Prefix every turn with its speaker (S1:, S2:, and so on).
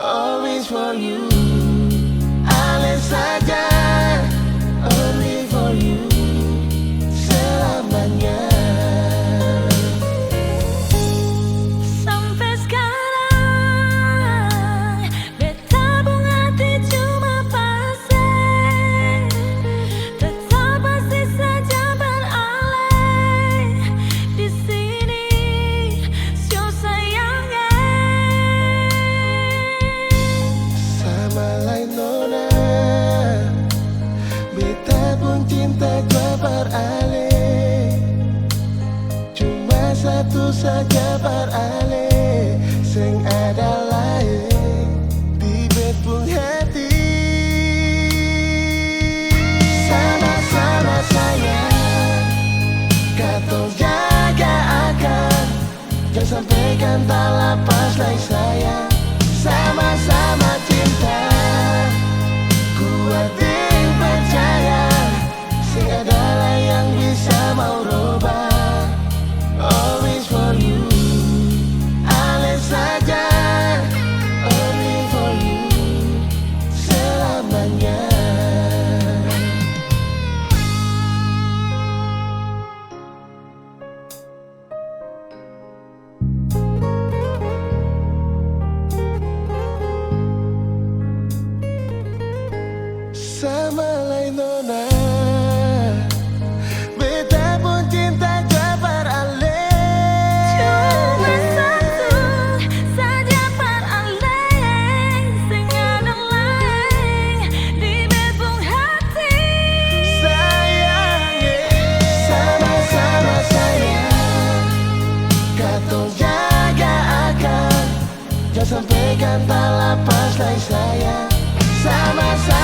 S1: always for you. Alih saja, only for you, selamanya.
S2: Sampai sekarang beta bung hati cuma pasrah, tetap pasti saja beralih di sini, sio sayangnya.
S1: Sama lain nona, beta pun cinta gua beralih, cuma satu saja beralih, sing ada lain di bet pun hati. Sama-sama sayang, katong jaga akan, jangan sampaikan tak lepas lagi sayang. Sama-sama cinta, kuat dan percaya, sing adalah yang bisa mau rubah. Always for you, alih saja, only for you, selamanya. Sama lain nona, beta pun cinta gua beralih,
S2: Cuma satu saja beralih, sing ada lain di bebung hati.
S1: sayang. Sama-sama sayang, katong jaga akan, jangan sampaikan tak lepas lagi sayang. Sama-sama